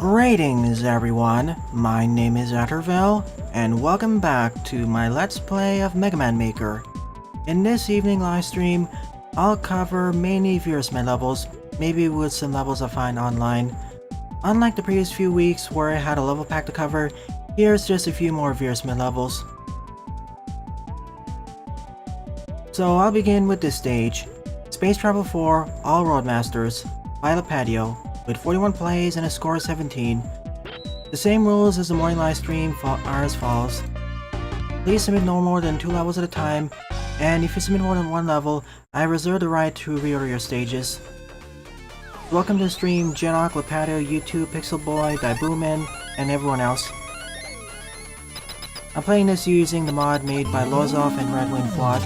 Greetings everyone, my name is Atterville, and welcome back to my Let's Play of Mega Man Maker. In this evening livestream, I'll cover mainly Viewer's Mid levels, maybe with some levels I find online. Unlike the previous few weeks where I had a level pack to cover, here's just a few more Viewer's Mid levels. So I'll begin with this stage, Space Travel 4 All Roadmasters by Lipatio, with 41 plays and a score of 17. The same rules as the morning live stream are as follows. Please submit no more than 2 levels at a time, and if you submit more than 1 level, I reserve the right to reorder your stages. Welcome to the stream Genoc, Lipatio, YouTube, Pixel Boy, Booman, and everyone else. I'm playing this using the mod made by Lozov and Redwind Flawed.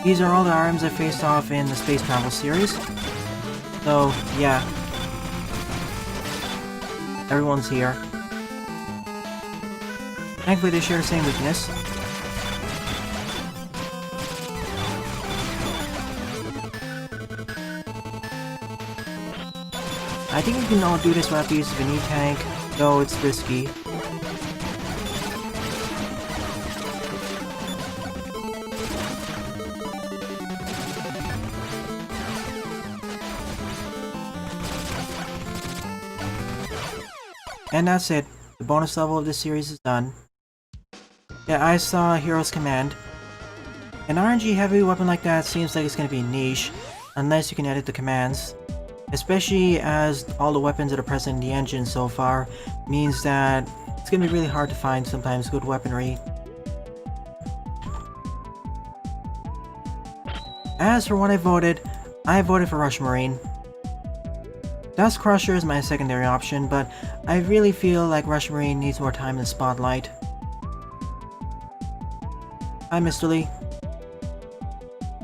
These are all the items I faced off in the Space Travel series. So, yeah. Everyone's here. Thankfully they share the same weakness. I think we can all do this without the use of an E-tank, though it's risky. And that's it. The bonus level of this series is done. Yeah, I saw Hero's Command. An RNG heavy weapon like that seems like it's gonna be niche, unless you can edit the commands. Especially as all the weapons that are present in the engine so far means that it's gonna be really hard to find sometimes good weaponry. As for what I voted for Rush Marine. Dust Crusher is my secondary option, but I really feel like Rush Marine needs more time in the spotlight. Hi, Mr. Lee.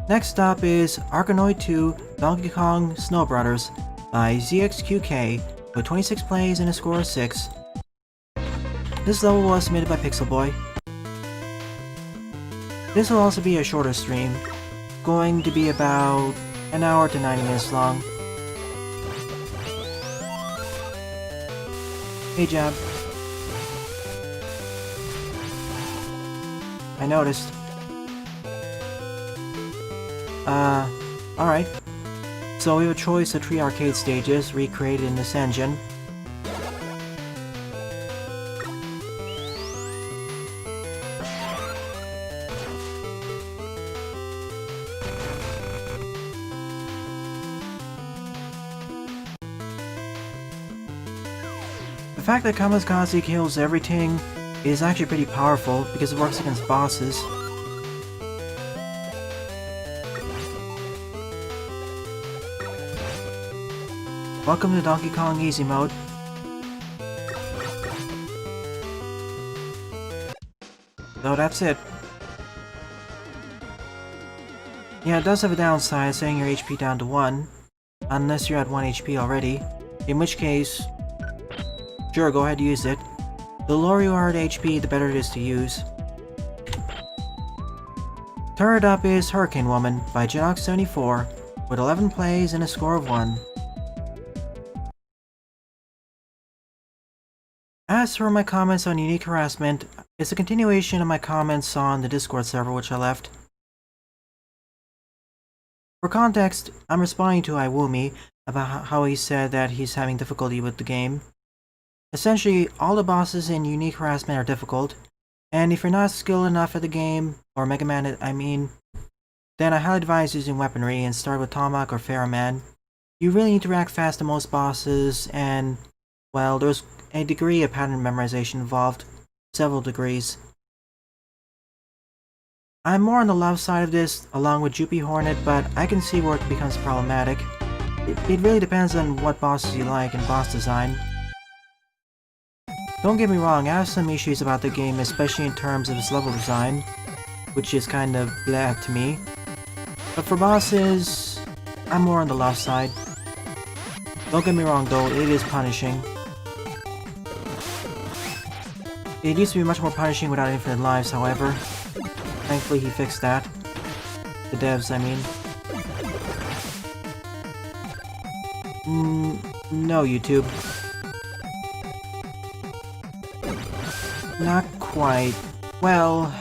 Next up is Arkanoid 2 Donkey Kong Snow Brothers by ZXQK with 26 plays and a score of 6. This level was submitted by Pixel Boy. This will also be a shorter stream, going to be about an hour to 90 minutes long. Hey Jab. I noticed. Alright. So we have a choice of 3 arcade stages recreated in this engine. The fact that Kamikaze kills everything is actually pretty powerful because it works against bosses. Welcome to Donkey Kong Easy Mode. So that's it. Yeah, it does have a downside, saying your HP down to 1, unless you're at 1 HP already, in which case, sure, go ahead and use it. The lower you are at HP, the better it is to use. Third up is Hurricane Woman by Genoc74 with 11 plays and a score of 1. As for my comments on unique harassment, it's a continuation of my comments on the Discord server which I left. For context, I'm responding to Iwumi about how he said that he's having difficulty with the game. Essentially, all the bosses in unique harassment are difficult, and if you're not skilled enough at the game, or Mega Man I mean, then I highly advise using weaponry and start with Tomahawk or Pharaohman. You really need to react fast to most bosses, and, well, there's a degree of pattern memorization involved. Several degrees. I'm more on the love side of this, along with Joopy Hornet, but I can see where it becomes problematic. It really depends on what bosses you like and boss design. Don't get me wrong, I have some issues about the game, especially in terms of its level design, which is kind of blah to me. But for bosses, I'm more on the love side. Don't get me wrong though, it is punishing. It used to be much more punishing without infinite lives, however. Thankfully he fixed that. The devs, I mean. No, YouTube. Not quite. Well,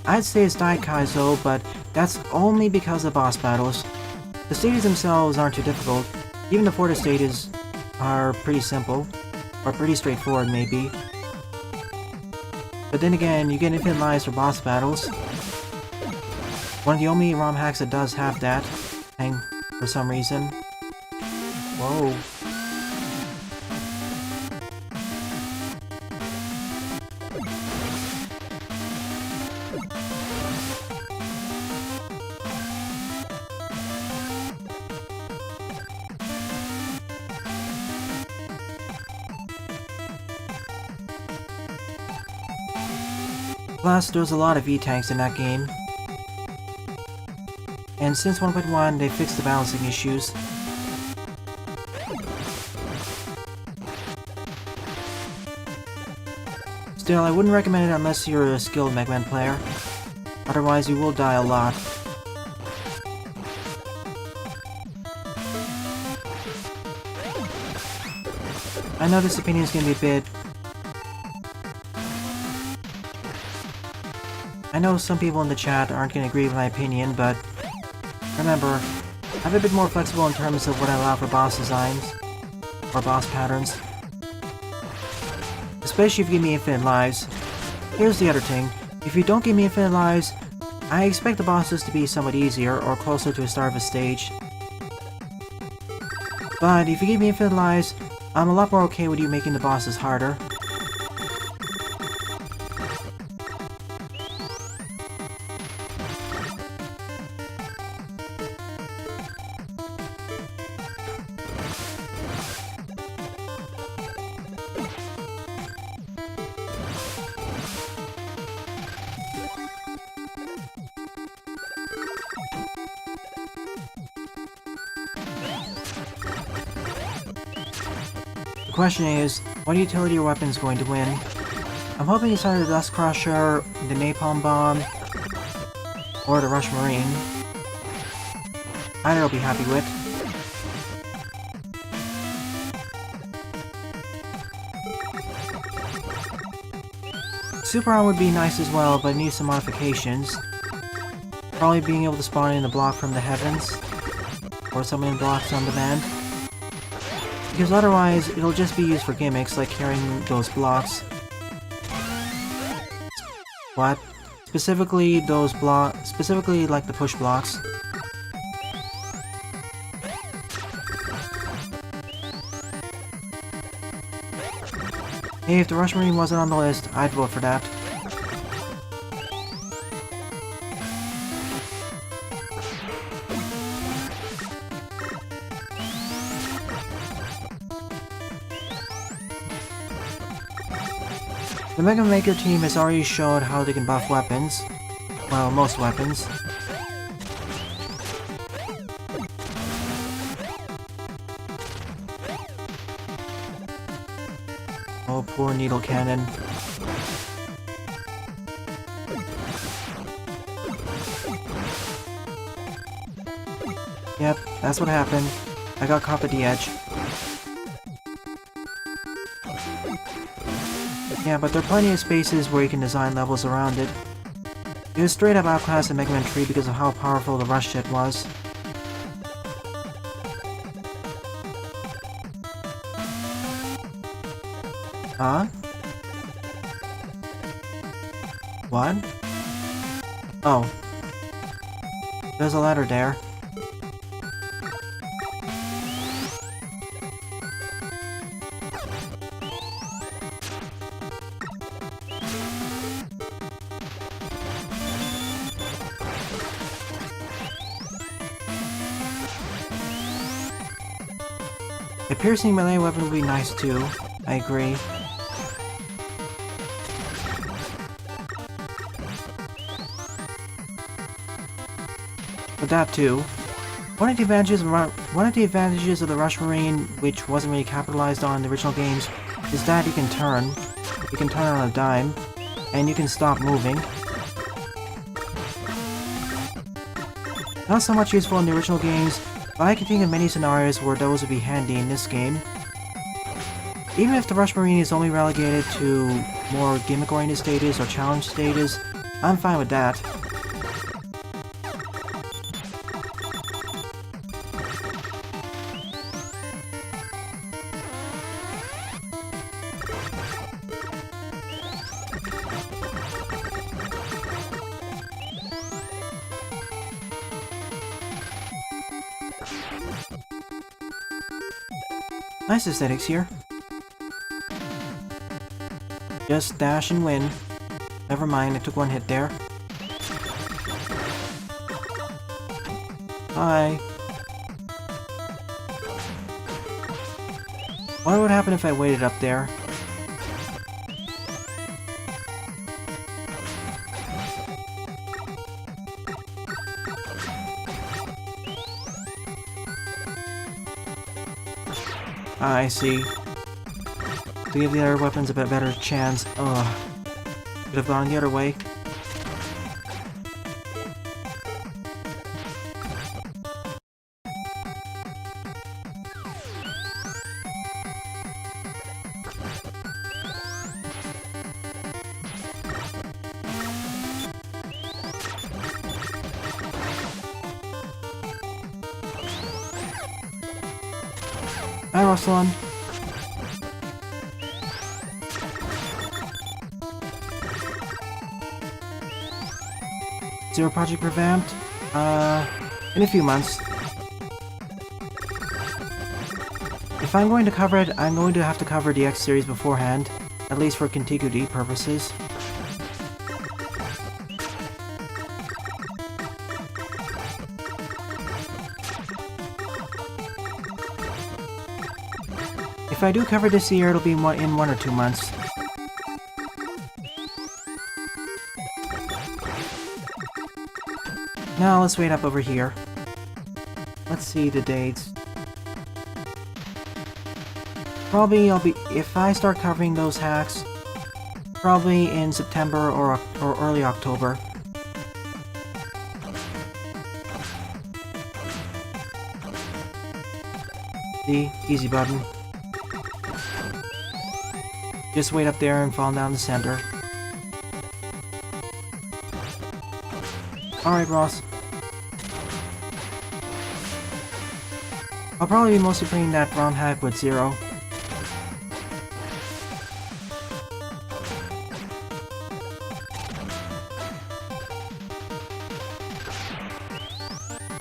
I'd say it's Daikaizo, but that's only because of boss battles. The stages themselves aren't too difficult. Even the Fortis stages are pretty simple, or pretty straightforward maybe. But then again, you get infinite lives for boss battles. One of the only ROM hacks that does have that, and for some reason. Whoa. Plus, there's a lot of E-tanks in that game. And since 1.1, they fixed the balancing issues. Still, I wouldn't recommend it unless you're a skilled Mega Man player. Otherwise, you will die a lot. I know this opinion is going to be a bit... I know some people in the chat aren't going to agree with my opinion, but remember, I'm a bit more flexible in terms of what I allow for boss designs, or boss patterns. Especially if you give me infinite lives. Here's the other thing, if you don't give me infinite lives, I expect the bosses to be somewhat easier, or closer to the start of a stage. But if you give me infinite lives, I'm a lot more okay with you making the bosses harder. The question is, what utility or weapon is going to win? I'm hoping it's either the Dust Crusher, the Napalm Bomb, or the Rush Marine. Either I'll be happy with. Super Arm would be nice as well, but it needs some modifications. Probably being able to spawn in a block from the heavens, or summon blocks on demand. Because otherwise, it'll just be used for gimmicks, like carrying those blocks. What? Specifically those specifically like the push blocks. Hey, if the Rush Marine wasn't on the list, I'd vote for that. The Mega Man Maker team has already showed how they can buff weapons. Well, most weapons. Oh, poor Needle Cannon. Yep, that's what happened. I got caught at the edge. Yeah, but there are plenty of spaces where you can design levels around it. It was straight up outclassed in Mega Man 3 because of how powerful the rush jet was. Huh? What? Oh. There's a ladder there. A piercing melee weapon would be nice too, I agree. But that too. One of the advantages of the Rush Marine, which wasn't really capitalized on in the original games, is that you can turn. You can turn on a dime, and you can stop moving. Not so much useful in the original games, But I can think of many scenarios where those would be handy in this game. Even if the Rush Marine is only relegated to more gimmick-oriented stages or challenge stages, I'm fine with that. Nice aesthetics here. Just dash and win. Never mind, I took one hit there. Hi. What would happen if I waited up there? I see. To give the other weapons a bit better chance. Ugh. Could have gone the other way. Hi, Rossalon. Zero Project revamped? In a few months. If I'm going to cover it, I'm going to have to cover the X series beforehand, at least for contiguity purposes. If I do cover this year, it'll be in 1 or 2 months. Now let's wait up over here. Let's see the dates. Probably if I start covering those hacks, probably in September or early October. The easy button. Just wait up there and fall down the center. Alright, Ross. I'll probably be mostly playing that ROM hack with Zero.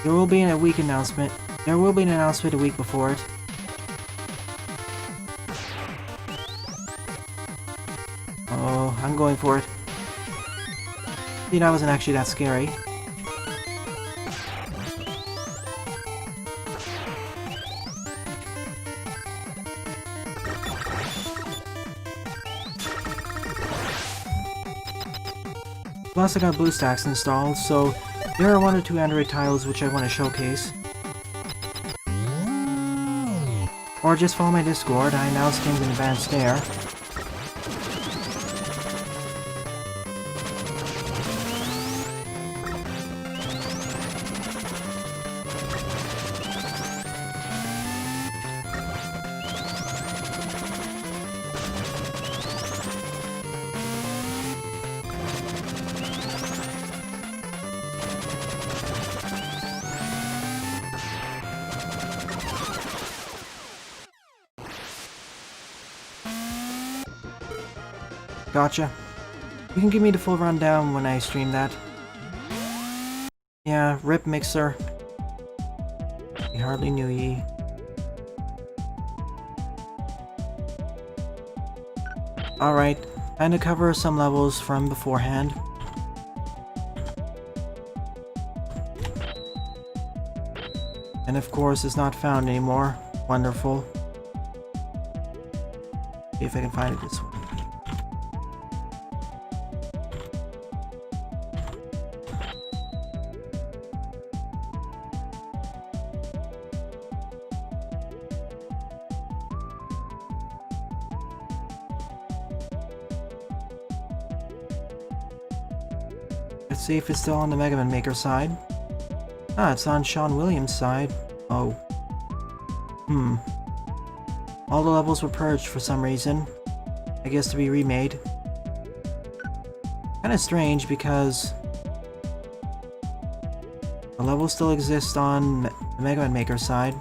There will be a week announcement. There will be an announcement a week before it. Oh, I'm going for it. See, that wasn't actually that scary. Plus I got BlueStacks installed, so there are 1 or 2 Android titles which I want to showcase. Or just follow my Discord, I announce things in advance there. Gotcha. You can give me the full rundown when I stream that. Yeah, rip Mixer. We hardly knew ye. Alright, time to cover some levels from beforehand. And of course, it's not found anymore. Wonderful. See if I can find it this way. Let's see if it's still on the Mega Man Maker side. Ah, it's on Sean Williams' side. Oh. All the levels were purged for some reason. I guess to be remade. Kinda strange because the levels still exist on the Mega Man Maker side.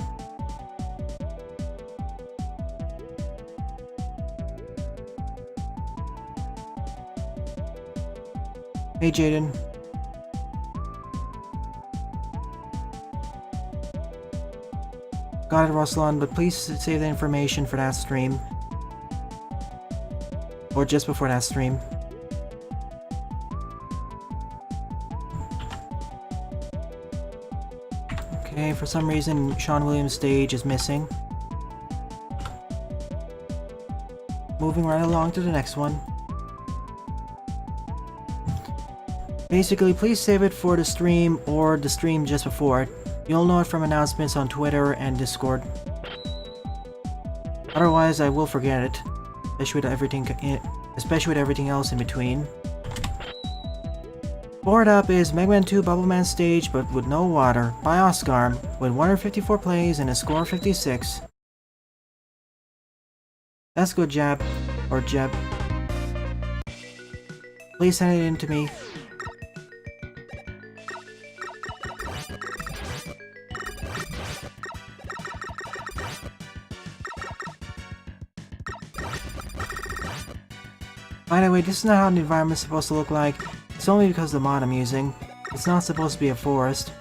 Hey Jaden. Got it, Ruslan, but please save the information for that stream. Or just before that stream. Okay, for some reason, Sean Williams' stage is missing. Moving right along to the next one. Basically, please save it for the stream or the stream just before it. You'll know it from announcements on Twitter and Discord. Otherwise, I will forget it, especially with everything else in between. Board up is Mega Man 2 Bubble Man Stage, but with no water, by Oscar, with 154 plays and a score of 56. That's good, Jab. Or Jeb. Please send it in to me. By the way, this is not how the environment is supposed to look like. It's only because of the mod I'm using. It's not supposed to be a forest.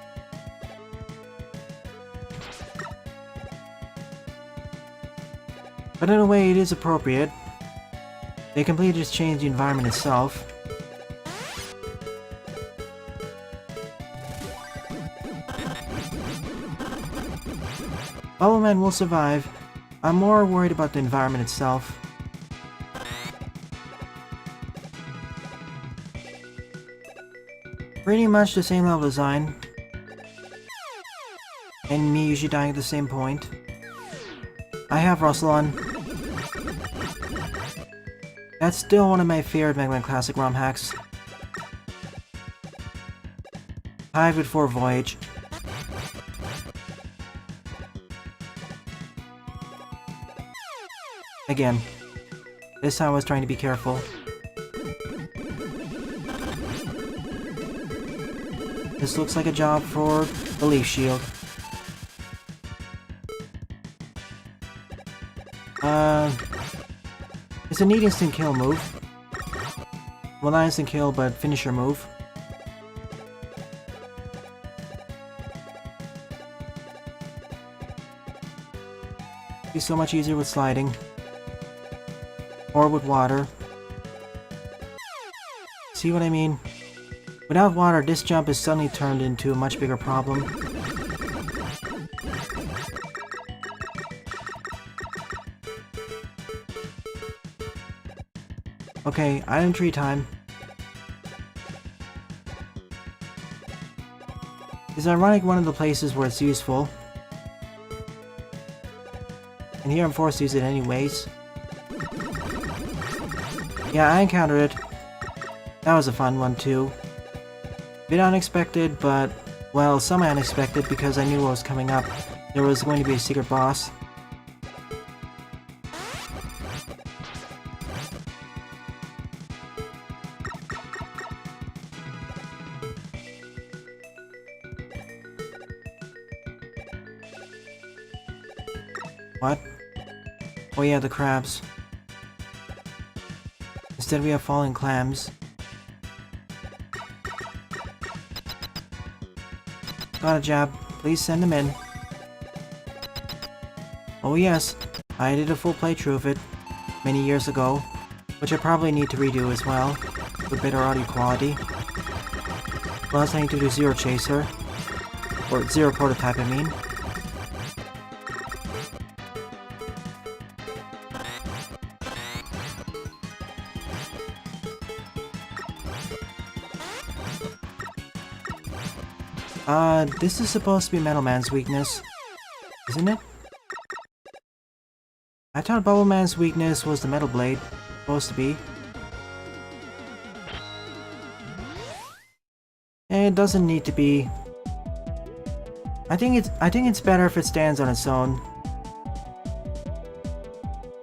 But in a way, it is appropriate. They completely just changed the environment itself. Bubble Man will survive. I'm more worried about the environment itself. Pretty much the same level design. And me usually dying at the same point. I have Ruslan. That's still one of my favorite Mega Man Classic ROM hacks. Hive with 4 Voyage. Again, this time I was trying to be careful. This looks like a job for the Leaf Shield. It's a neat instant kill move. Well, not instant kill, but finisher move. Be so much easier with sliding. Or with water. See what I mean? Without water, this jump is suddenly turned into a much bigger problem. Okay, item tree time. It's ironic one of the places where it's useful. And here I'm forced to use it anyways. Yeah, I encountered it. That was a fun one too. Bit unexpected, but, well, semi-unexpected because I knew what was coming up. There was going to be a secret boss. What? Oh yeah, the crabs. Instead we have falling clams. Got a Jab. Please send them in. Oh yes, I did a full playthrough of it many years ago, which I probably need to redo as well, with better audio quality. Plus I need to do Zero Chaser. Or Zero Prototype, I mean. This is supposed to be Metal Man's weakness, isn't it? I thought Bubble Man's weakness was the Metal Blade, supposed to be. And it doesn't need to be. I think it's better if it stands on its own.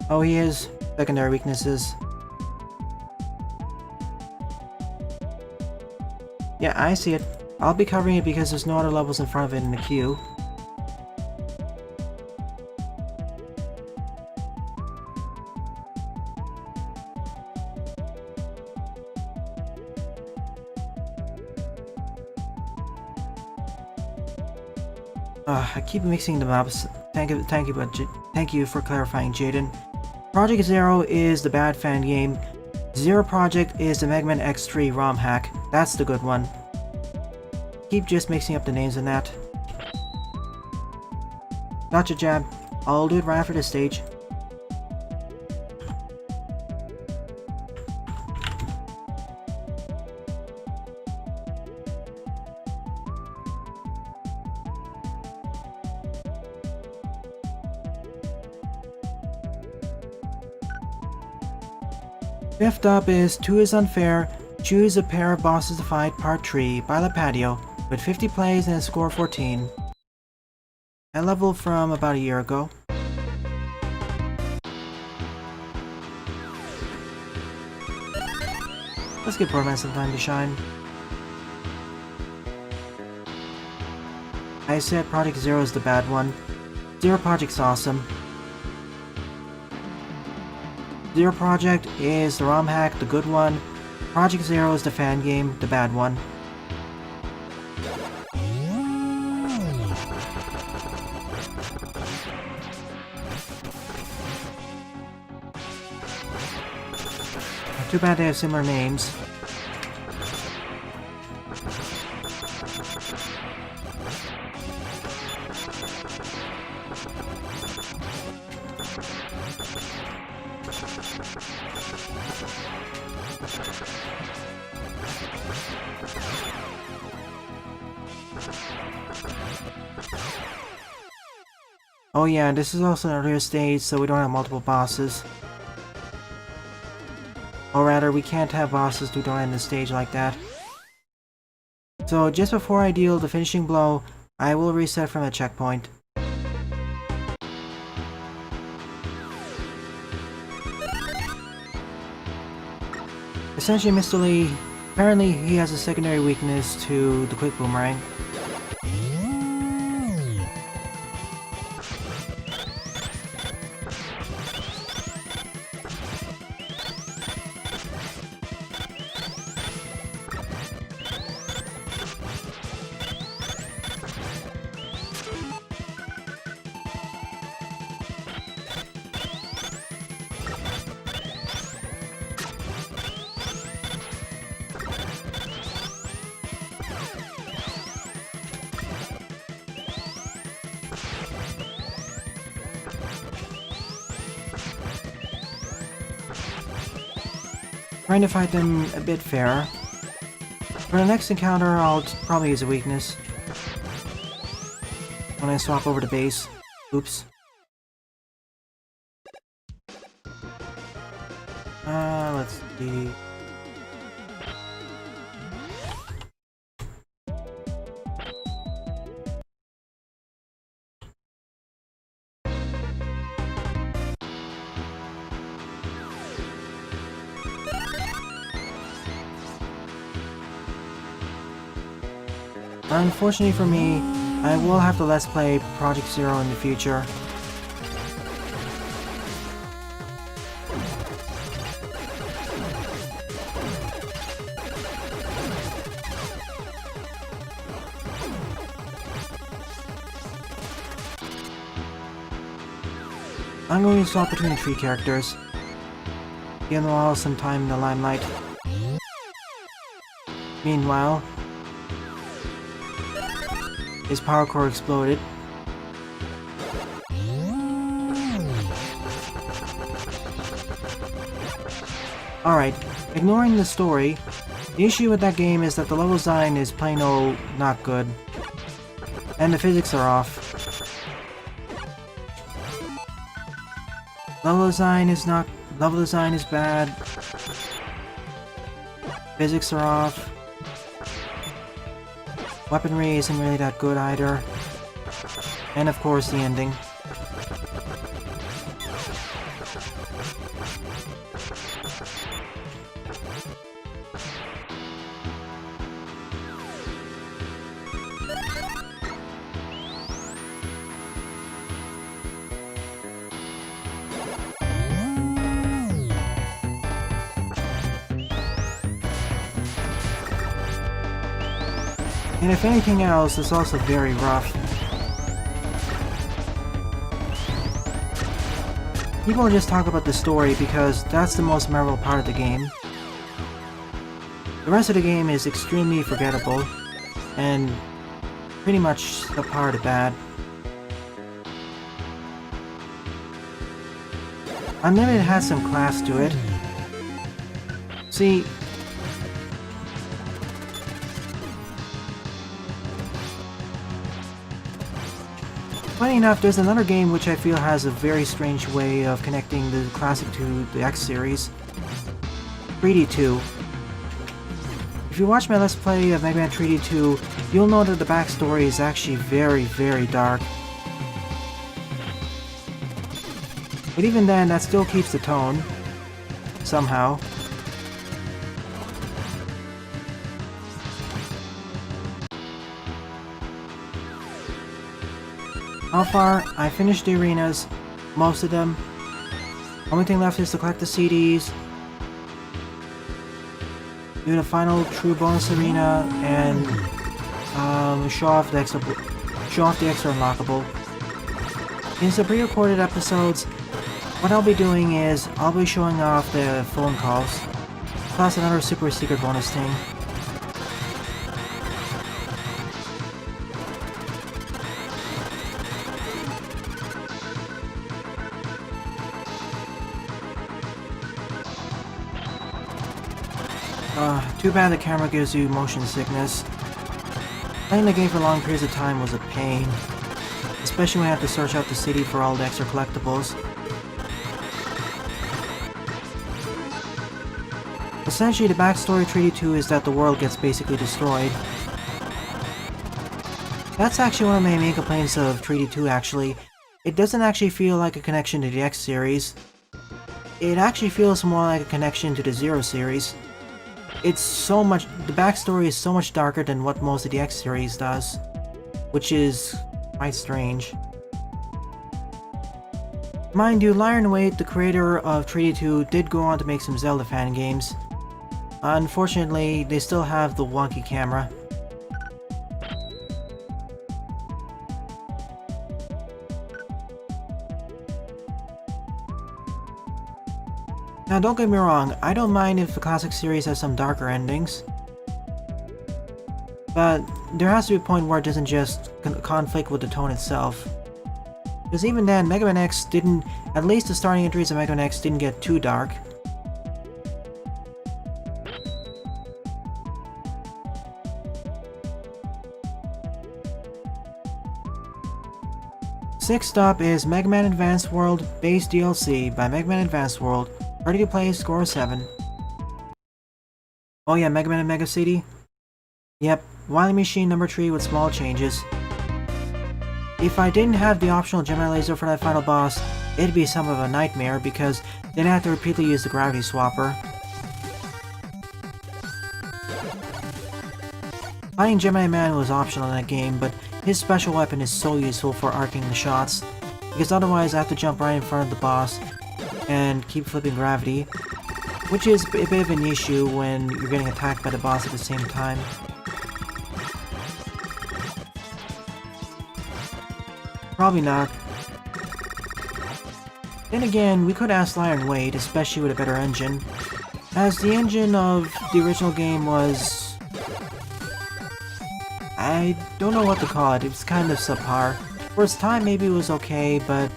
Oh, he has secondary weaknesses. Yeah, I see it. I'll be covering it because there's no other levels in front of it in the queue. I keep mixing the maps. Thank you for clarifying, Jaden. Project Zero is the bad fan game. Zero Project is the Mega Man X3 ROM hack. That's the good one. Keep just mixing up the names in that. Gotcha, Jab. I'll do it right after this stage. Fifth up is 2 is Unfair, Choose a Pair of Bosses to Fight Part 3 by Lipatio, with 50 plays and a score of 14. A level from about a year ago. Let's give Portman some time to shine. I said Project Zero is the bad one. Zero Project's awesome. Zero Project is the ROM hack, the good one. Project Zero is the fan game, the bad one. Too bad they have similar names. Oh yeah, this is also an earlier stage, so we don't have multiple bosses. Or rather, we can't have bosses who don't end the stage like that. So just before I deal the finishing blow, I will reset from a checkpoint. Essentially, Mr. Lee, apparently he has a secondary weakness to the quick boomerang. Trying to fight them a bit fairer. For the next encounter, I'll probably use a weakness. When I swap over to base. Oops. Let's see. Unfortunately for me, I will have to Let's Play Project Zero in the future. I'm going to swap between the 3 characters. Give them all some time in the limelight. Meanwhile, his power core exploded. Alright, ignoring the story, the issue with that game is that the level design is plain old not good. And the physics are off. Level design is bad. Physics are off. Weaponry isn't really that good either. And of course the ending. And if anything else, it's also very rough. People just talk about the story because that's the most memorable part of the game. The rest of the game is extremely forgettable, and pretty much the part of bad. Unlimited has some class to it. See, funny enough, there's another game which I feel has a very strange way of connecting the classic to the X series. 3D2. If you watch my Let's Play of Mega Man 3D2, you'll know that the backstory is actually very, very dark. But even then, that still keeps the tone. Somehow. How far? I finished the arenas, most of them. Only thing left is to collect the CDs, do the final true bonus arena, and show off the extra unlockable. In the pre-recorded episodes, what I'll be doing is I'll be showing off the phone calls, plus another super secret bonus thing. Too bad the camera gives you motion sickness. Playing the game for long periods of time was a pain, especially when I have to search out the city for all the extra collectibles. Essentially, the backstory of 3D2 is that the world gets basically destroyed. That's actually one of my main complaints of 3D2 actually. It doesn't actually feel like a connection to the X series. It actually feels more like a connection to the Zero series. It's so much, the backstory is so much darker than what most of the X series does, which is quite strange. Mind you, Lion Wade, the creator of 3D2, did go on to make some Zelda fan games. Unfortunately, they still have the wonky camera. Now don't get me wrong, I don't mind if the classic series has some darker endings. But there has to be a point where it doesn't just conflict with the tone itself. Because even then, Mega Man X didn't, at least the starting entries of Mega Man X didn't get too dark. Sixth up is Mega Man Advance World Base DLC by Mega Man Advance World. Ready to play, score 7. Oh yeah, Mega Man and Mega City? Yep, Wily Machine number 3 with small changes. If I didn't have the optional Gemini Laser for that final boss, it'd be some of a nightmare because then I have to repeatedly use the Gravity Swapper. Fighting Gemini Man was optional in that game, but his special weapon is so useful for arcing the shots, because otherwise I have to jump right in front of the boss and keep flipping gravity, which is a bit of an issue when you're getting attacked by the boss at the same time. Probably not. Then again, we could ask Lion Wade, especially with a better engine, as the engine of the original game was... I don't know what to call it, it's kind of subpar. For its time maybe it was okay, but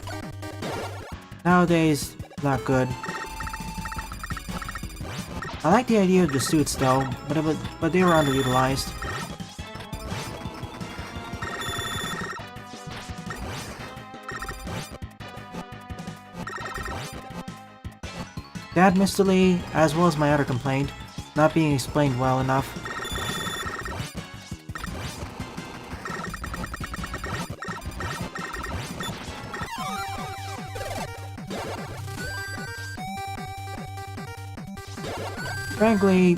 nowadays, not good. I like the idea of the suits though, but they were underutilized. That Mr. Lee, as well as my other complaint, not being explained well enough. Frankly,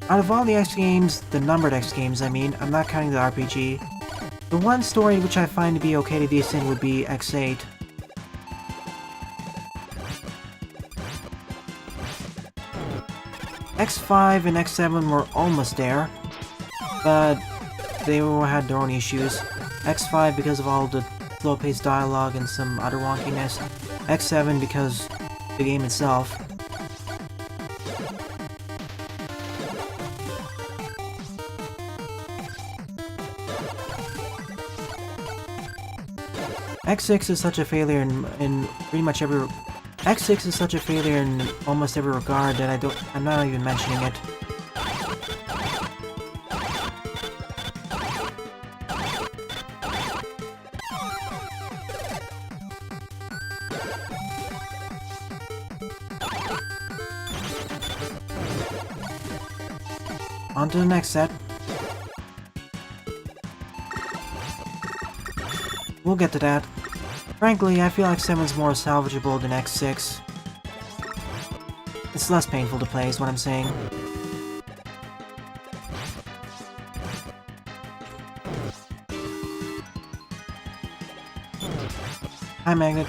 out of all the X games, the numbered X games I mean, I'm not counting the RPG, the one story which I find to be okay to decent would be X8. X5 and X7 were almost there, but they had their own issues. X5 because of all the slow-paced dialogue and some other wonkiness. X7 because the game itself. X6 is such a failure in pretty much every... X6 is such a failure in almost every regard that I'm not even mentioning it. On to the next set. We'll get to that. Frankly, I feel like 7's more salvageable than X6. It's less painful to play is what I'm saying. Hi, Magnet.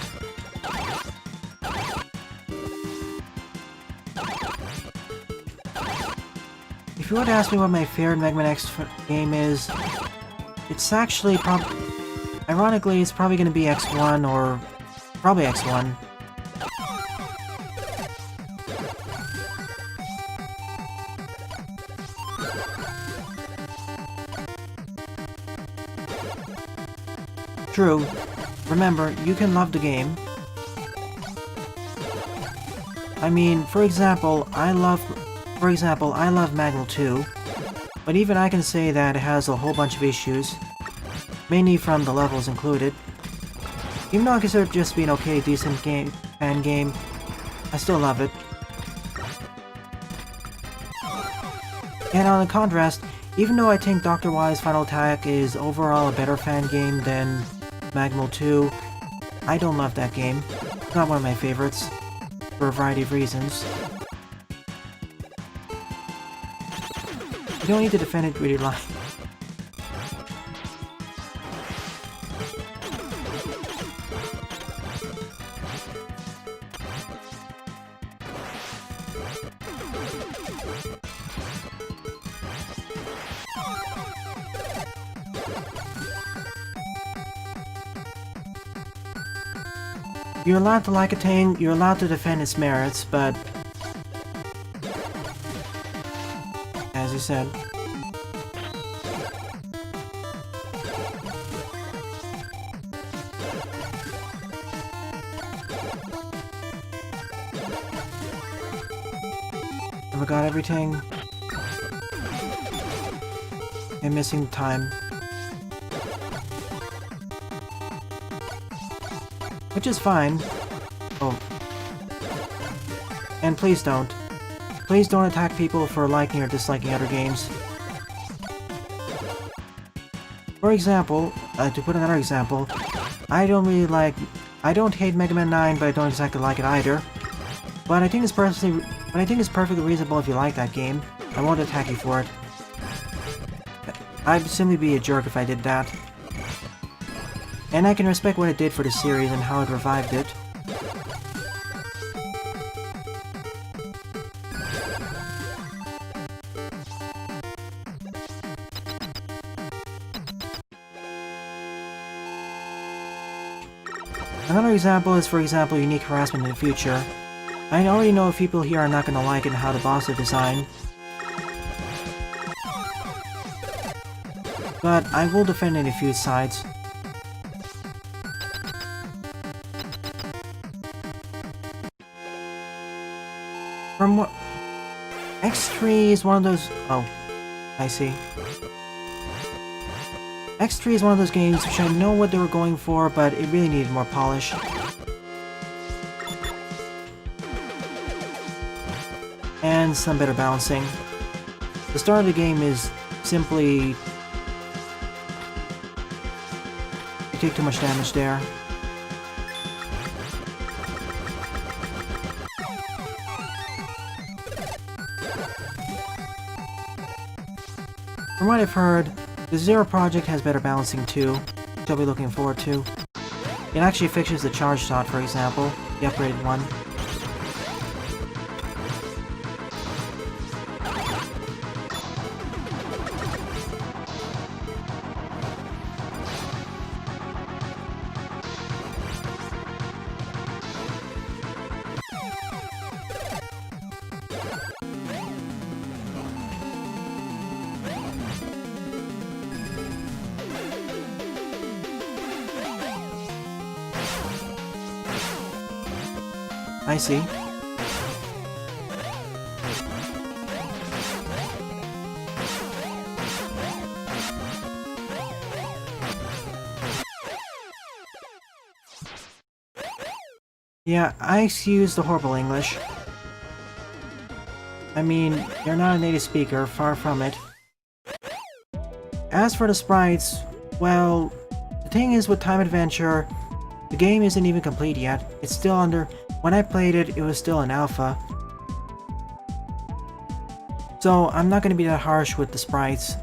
If you were to ask me what my favorite Mega Man X game is, it's actually ironically, it's probably going to be X1 or... probably X1. True. Remember, you can love the game. I mean, for example, I love Magma 2, but even I can say that it has a whole bunch of issues. Mainly from the levels included. Even though I consider it just being okay, decent fan game, I still love it. And on the contrast, even though I think Dr. Y's Final Attack is overall a better fan game than Magma 2, I don't love that game. It's not one of my favorites, for a variety of reasons. You don't need to defend it really long. You're allowed to like a thing, you're allowed to defend its merits, but... as you said... I forgot everything. I'm missing time. Which is fine. Oh. And please don't. Please don't attack people for liking or disliking other games. For example, to put another example, I don't hate Mega Man 9, but I don't exactly like it either. But I think it's perfectly reasonable if you like that game. I won't attack you for it. I'd simply be a jerk if I did that. And I can respect what it did for the series and how it revived it. Another example is, for example, unique harassment in the future. I already know if people here are not going to like it and how the boss is designed. But I will defend it a few sides. From what... X3 is one of those... Oh, I see. X3 is one of those games which I know what they were going for, but it really needed more polish. And some better balancing. The start of the game is simply... you take too much damage there. From what I've heard, the Zero project has better balancing too, which I'll be looking forward to. It actually fixes the charge shot, for example, the upgraded one. I see. Yeah, I excuse the horrible English. I mean, you're not a native speaker, far from it. As for the sprites, well, the thing is with Time Adventure, the game isn't even complete yet. It's still under... When I played it, it was still in alpha. So I'm not going to be that harsh with the sprites.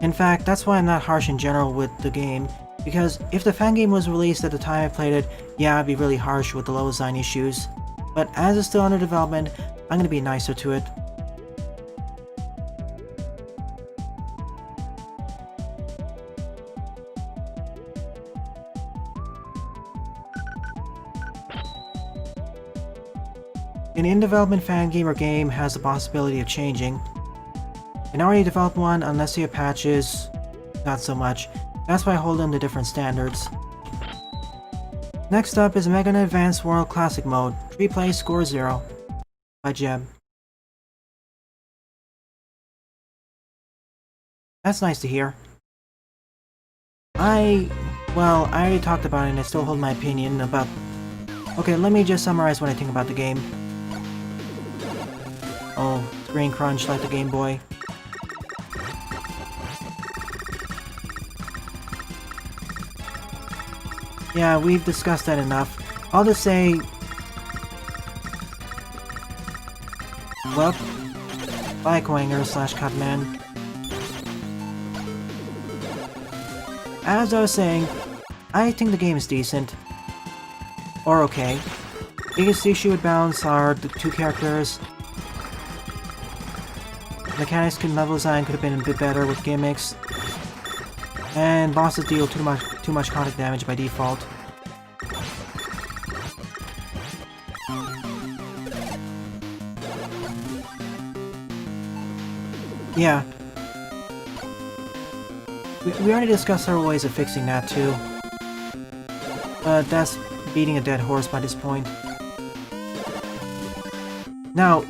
In fact, that's why I'm not harsh in general with the game. Because if the fan game was released at the time I played it, yeah, I'd be really harsh with the level design issues. But as it's still under development, I'm going to be nicer to it. An in-development fan game or game has the possibility of changing. An already developed one, unless you have patches, not so much. That's why I hold them to different standards. Next up is Mega Man Advanced World Classic Mode, 3 play score 0, by Jeb. That's nice to hear. Well, I already talked about it and I still hold my opinion about... Okay, let me just summarize what I think about the game. Oh, screen crunch like the Game Boy. Yeah, we've discussed that enough. I'll just say... Well, bye Quanger / Cutman. As I was saying, I think the game is decent. Or okay. Biggest issue with Bounce are the 2 characters. Mechanics and level design could have been a bit better with gimmicks. And bosses deal too much contact damage by default. Yeah. We already discussed several ways of fixing that too. But that's beating a dead horse by this point. Now,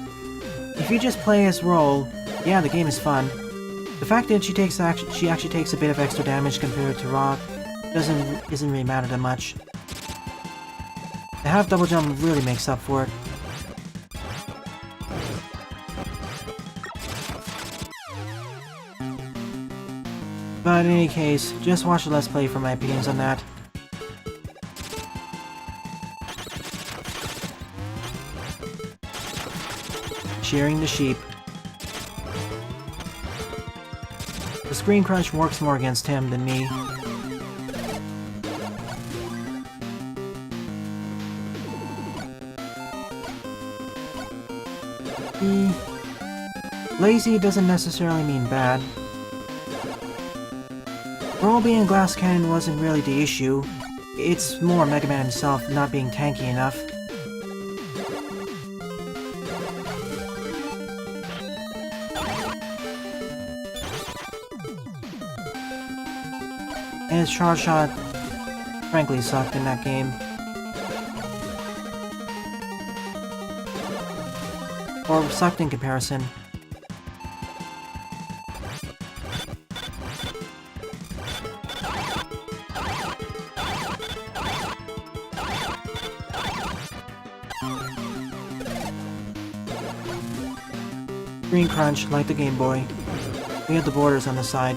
if you just play as Roll, yeah, the game is fun. The fact that she actually takes a bit of extra damage compared to Rock isn't really matter that much. The half double jump really makes up for it. But in any case, just watch the Let's Play for my opinions on that. Shearing the sheep. The screen crunch works more against him than me. Lazy doesn't necessarily mean bad. Roll being a glass cannon wasn't really the issue. It's more Mega Man himself not being tanky enough. And his charge shot frankly sucked in that game. Or sucked in comparison. Screen crunch like the Game Boy. We have the borders on the side.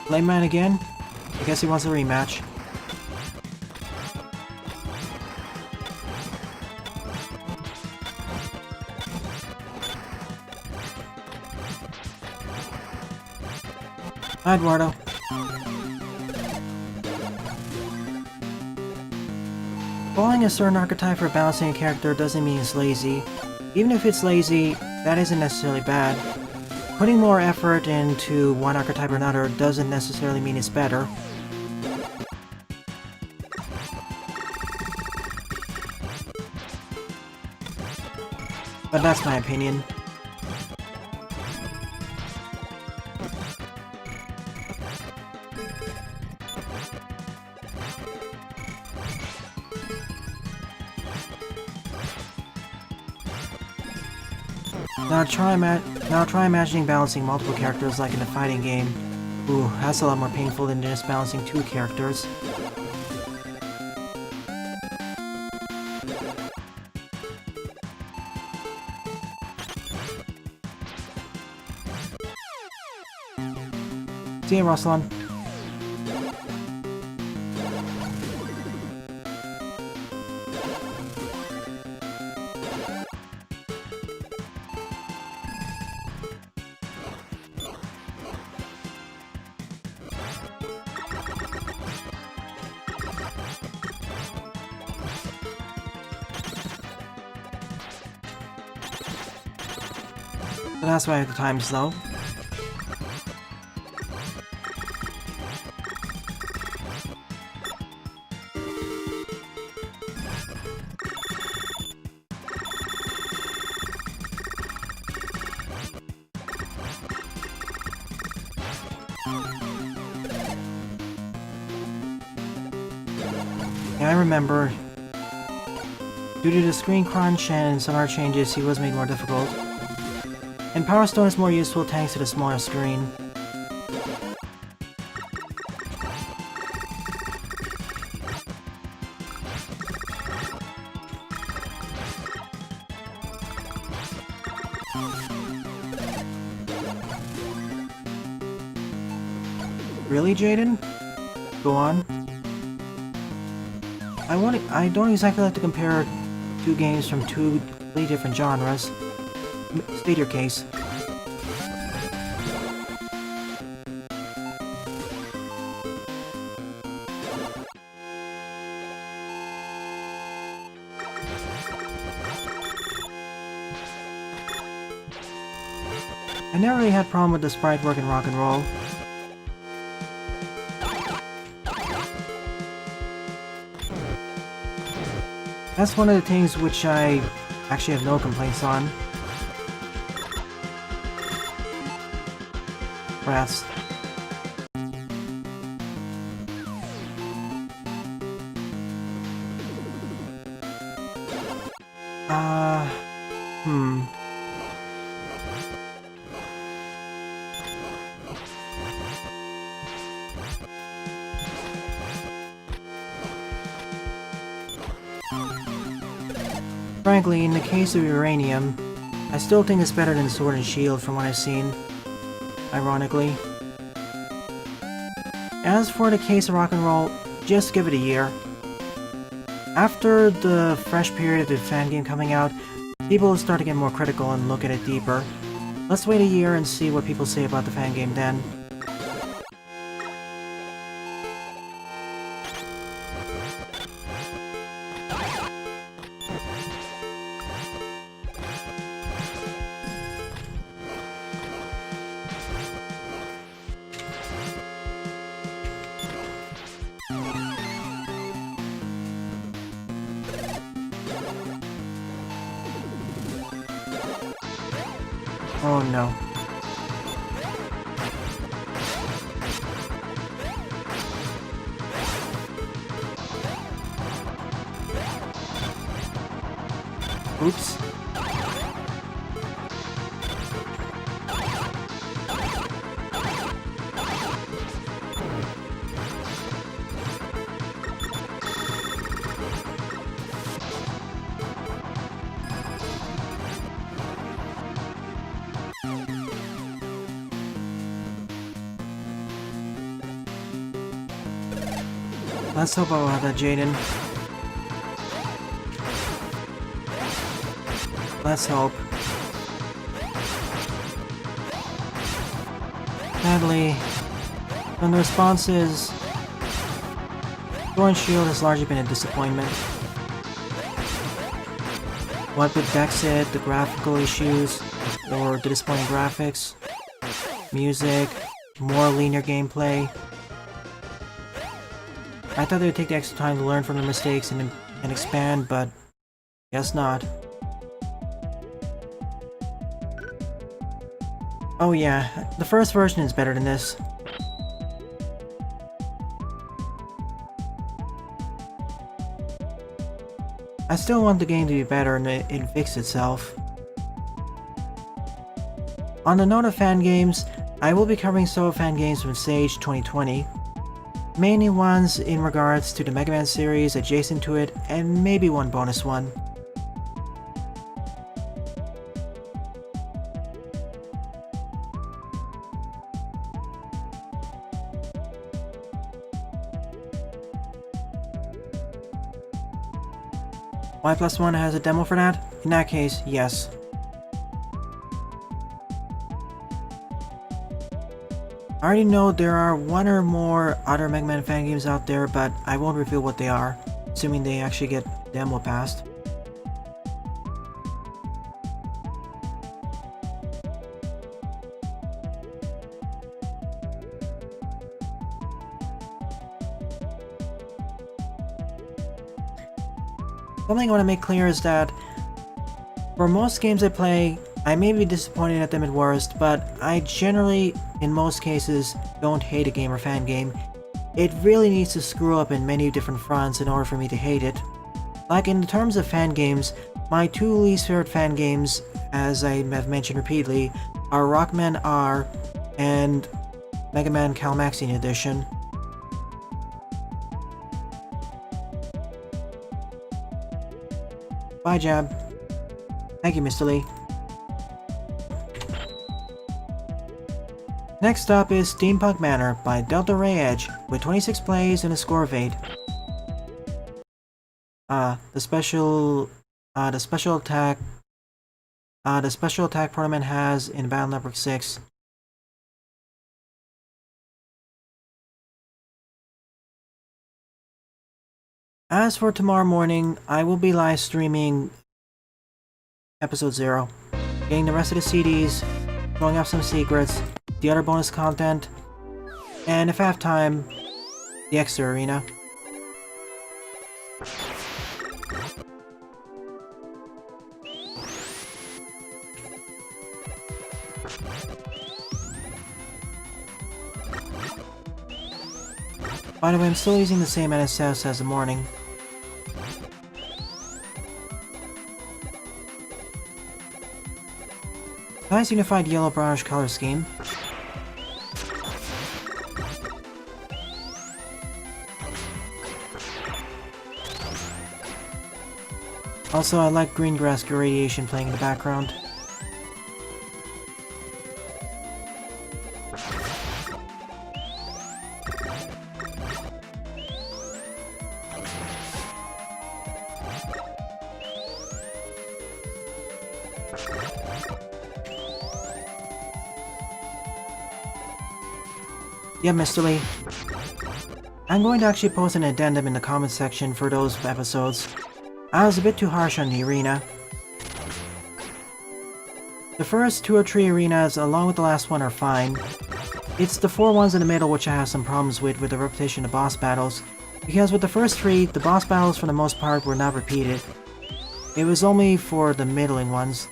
Flame Man again? I guess he wants a rematch. Hi, Eduardo. Following a certain archetype for balancing a character doesn't mean it's lazy. Even if it's lazy, that isn't necessarily bad. Putting more effort into one archetype or another doesn't necessarily mean it's better. But that's my opinion. Now try imagining balancing multiple characters like in a fighting game. Ooh, that's a lot more painful than just balancing 2 characters. See ya, Ruslan. So that's why the time's slow. Yeah, I remember. Due to the screen crunch and some other changes, he was made more difficult. And Power Stone is more useful thanks to the smaller screen. Really, Jaden? Go on. I don't exactly like to compare 2 games from 2 completely different genres. State your case. I never really had a problem with the sprite work in Rock and Roll. That's one of the things which I actually have no complaints on. Rats. Frankly, in the case of Uranium, I still think it's better than Sword and Shield from what I've seen, ironically. As for the case of Rock and Roll, just give it a year. After the fresh period of the fan game coming out, people will start to get more critical and look at it deeper. Let's wait a year and see what people say about the fan game then. Oh no. Oops. Let's hope I'll have that, Jaden. Let's hope. Sadly, And the response is... Sword and Shield has largely been a disappointment. What with Dexit, the graphical issues, or the disappointing graphics, music, more linear gameplay. I thought they would take the extra time to learn from their mistakes and expand, but guess not. Oh yeah, the first version is better than this. I still want the game to be better and it fix itself. On the note of fan games, I will be covering solo fan games from Stage 2020. Mainly ones in regards to the Mega Man series adjacent to it, and maybe one bonus one. Y+1 has a demo for that? In that case, yes. I already know there are one or more other Mega Man fan games out there, but I won't reveal what they are, assuming they actually get demo passed. Something I want to make clear is that for most games I play, I may be disappointed at them at worst, but I generally, in most cases, don't hate a game or fan game. It really needs to screw up in many different fronts in order for me to hate it. Like in terms of fan games, my two least favorite fan games, as I have mentioned repeatedly, are Rockman R and Mega Man Calmaxian Edition. Bye, Jab. Thank you, Mr. Lee. Next up is Steampunk Manor by DeltaRayEdge with 26 plays and a score of 8. The special attack Proto-Man has in Battle Network 6. As for tomorrow morning, I will be live streaming episode 0, getting the rest of the CDs, throwing up some secrets, the other bonus content, and if I have time, the extra arena. By the way, I'm still using the same NSS as the morning. Nice unified yellow-brownish color scheme. Also, I like green grass gradation playing in the background. Yeah, Mr. Lee. I'm going to actually post an addendum in the comments section for those episodes. I was a bit too harsh on the arena. The first 2 or 3 arenas, along with the last one, are fine. It's the 4 ones in the middle which I have some problems with the repetition of boss battles, because with the first 3, the boss battles for the most part were not repeated. It was only for the middle ones.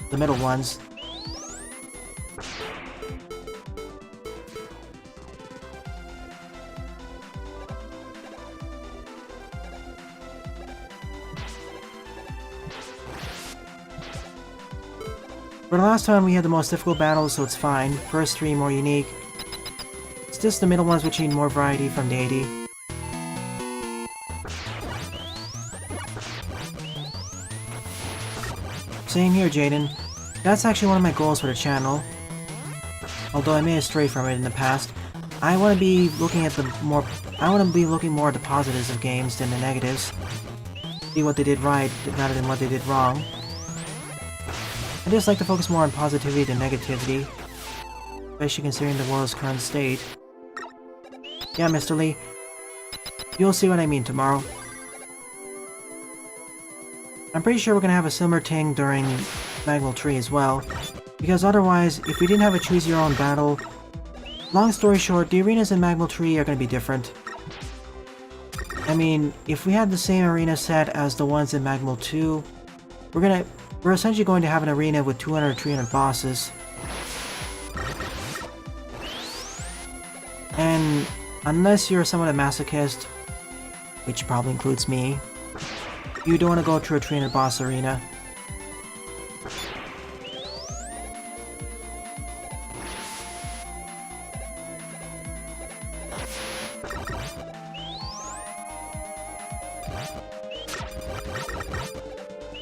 For the last one, we had the most difficult battles, so it's fine. First 3 more unique. It's just the middle ones which need more variety from the 80. Same here, Jaden. That's actually one of my goals for the channel. Although I may have strayed from it in the past. I want to be looking more at the positives of games than the negatives. See what they did right rather than what they did wrong. I just like to focus more on positivity than negativity, especially considering the world's current state. Yeah, Mr. Lee. You'll see what I mean tomorrow. I'm pretty sure we're gonna have a similar thing during Magmal 3 as well. Because otherwise, if we didn't have a choose your own battle... Long story short, the arenas in Magmal 3 are gonna be different. I mean, if we had the same arena set as the ones in Magmal 2, we're essentially going to have an arena with 200 or 300 bosses. And unless you're somewhat a masochist, which probably includes me, you don't want to go through a 300 boss arena.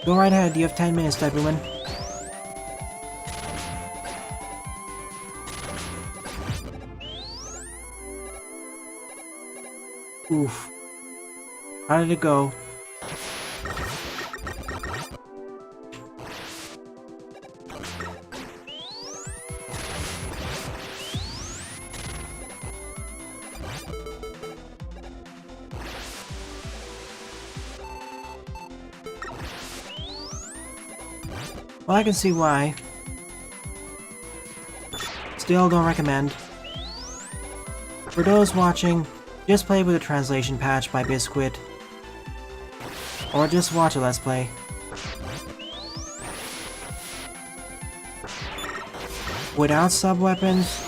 Go right ahead, you have 10 minutes, Woman. Oof. How did it go? Well, I can see why. Still don't recommend. For those watching, just play with a translation patch by Biscuit. Or just watch a Let's Play. Without sub-weapons,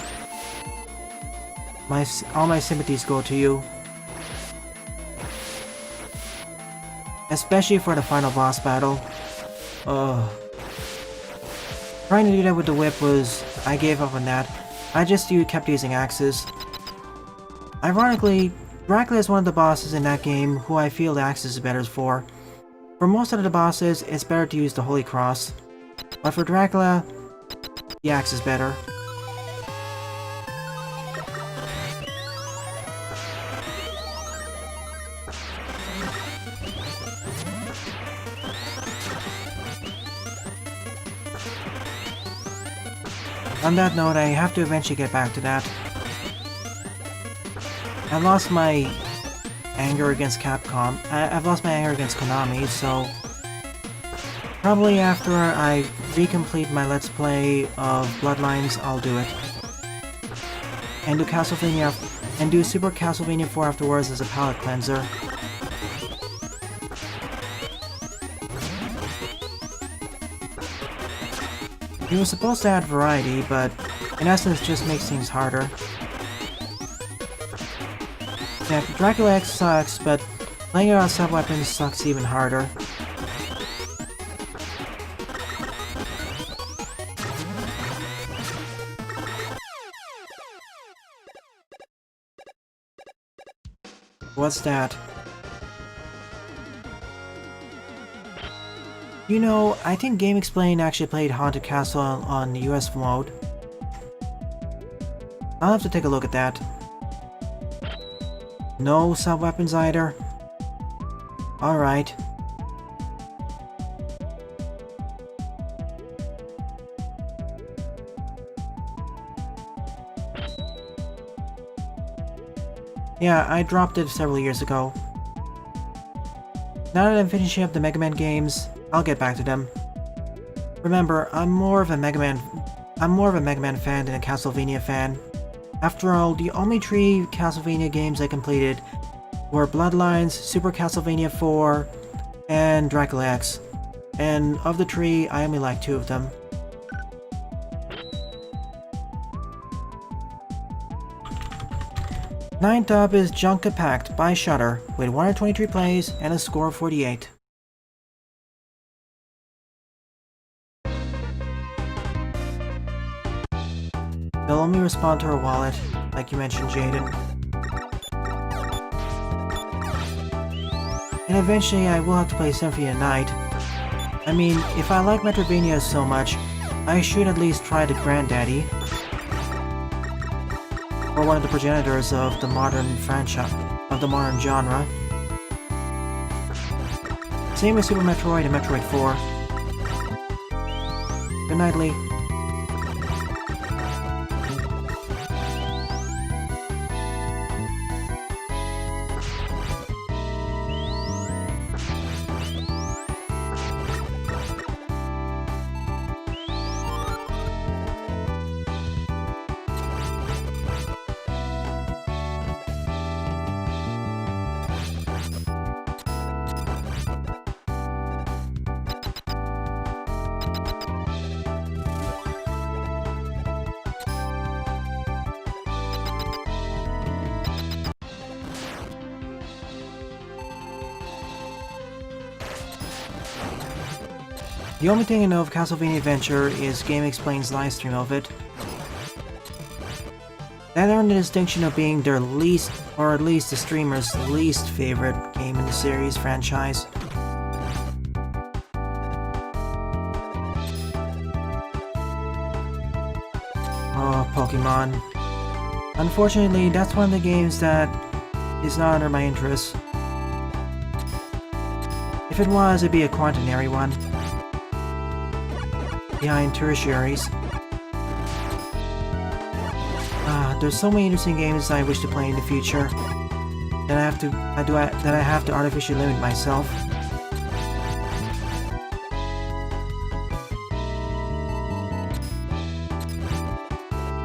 all my sympathies go to you. Especially for the final boss battle. Ugh. Trying to do that with the whip was... I gave up on that. I just kept using axes. Ironically, Dracula is one of the bosses in that game who I feel the axes is better for. For most of the bosses, it's better to use the Holy Cross. But for Dracula, the axe is better. On that note, I have to eventually get back to that. I lost my anger against Capcom. I've lost my anger against Konami, so... Probably after I recomplete my Let's Play of Bloodlines, I'll do it. And do Castlevania... and do Super Castlevania 4 afterwards as a palate cleanser. He was supposed to add variety, but in essence just makes things harder. Yeah, Dracula X sucks, but playing it on sub-weapons sucks even harder. What's that? You know, I think GameXplain actually played Haunted Castle on the US mode. I'll have to take a look at that. No sub-weapons either? Alright. Yeah, I dropped it several years ago. Now that I'm finishing up the Mega Man games, I'll get back to them. Remember, I'm more of a Mega Man fan than a Castlevania fan. After all, the only 3 Castlevania games I completed were Bloodlines, Super Castlevania 4, and Dracula X. And of the 3, I only like 2 of them. Ninth up is Junka Pact by Shudder, with 123 plays and a score of 48. They'll only respond to her wallet, like you mentioned, Jaden. And eventually I will have to play Symphony of Night. I mean, if I like Metroidvania so much, I should at least try the Granddaddy. Or one of the progenitors of the modern franchise, of the modern genre. Same with Super Metroid and Metroid 4. Good night, Lee. The only thing I know of Castlevania Adventure is Game Explain's livestream of it. That earned the distinction of being their least, or at least the streamer's least favorite game in the series franchise. Oh, Pokemon. Unfortunately, that's one of the games that is not under my interest. If it was, it'd be a quaternary one. Behind tertiaries. There's so many interesting games I wish to play in the future that I have to artificially limit myself.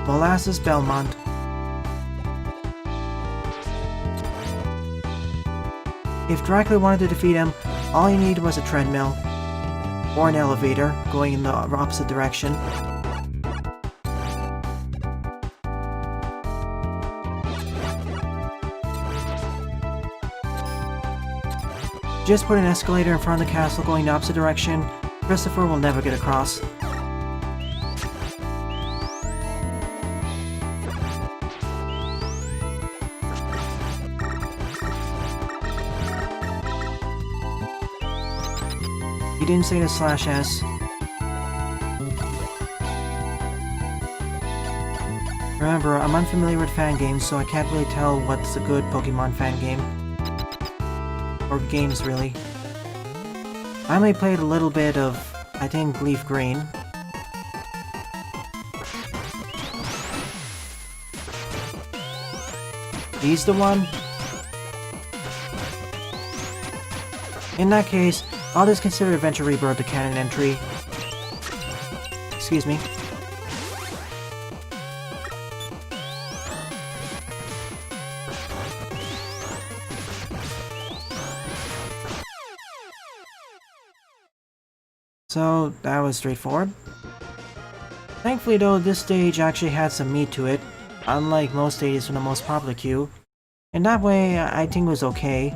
Molasses Belmont. If Dracula wanted to defeat him, all he needed was a treadmill or an elevator going in the opposite direction. Just put an escalator in front of the castle going the opposite direction. Christopher will never get across. You didn't say the /S. Remember, I'm unfamiliar with fan games, so I can't really tell what's a good Pokemon fan game. Or games, really. I only played a little bit of, I think, Leaf Green. He's the one? In that case, I'll just consider Adventure Rebirth a canon entry. Excuse me. So, that was straightforward. Thankfully though, this stage actually had some meat to it, unlike most stages from the most popular queue. In that way, I think it was okay,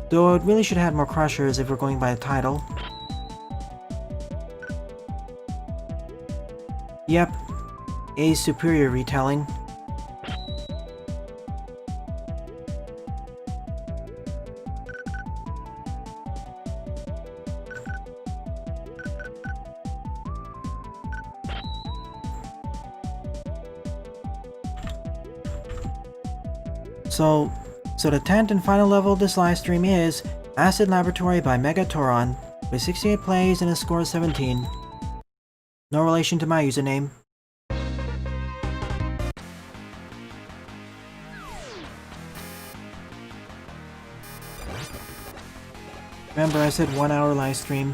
though it really should have had more crushers if we're going by the title. Yep, a superior retelling. So the 10th and final level of this livestream is Acid Laboratory by Mega Thoron, with 68 plays and a score of 17. No relation to my username. Remember, I said 1 hour livestream.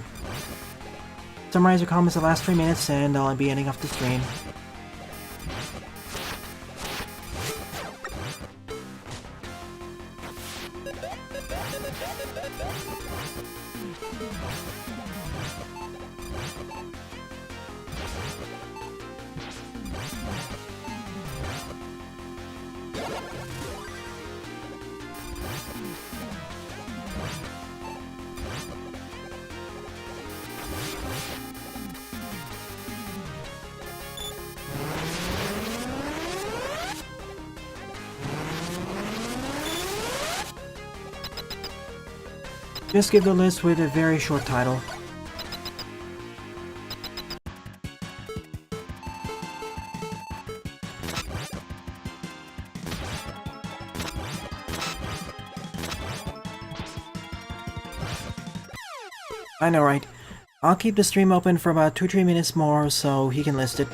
Summarize your comments the last 3 minutes and I'll be ending off the stream. Just give the list with a very short title. I know, right? I'll keep the stream open for about 2-3 minutes more so he can list it.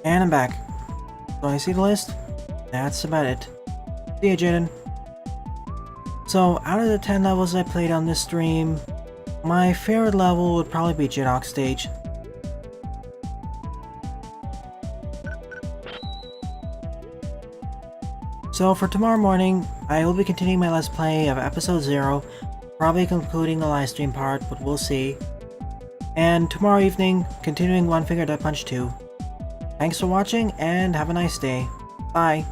And I'm back. So I see the list? That's about it. See ya, Jaden. So, out of the 10 levels I played on this stream, my favorite level would probably be Jidok Stage. So for tomorrow morning, I will be continuing my Let's Play of Episode 0, probably concluding the live stream part, but we'll see. And tomorrow evening, continuing One Finger Death Punch 2. Thanks for watching, and have a nice day. Bye!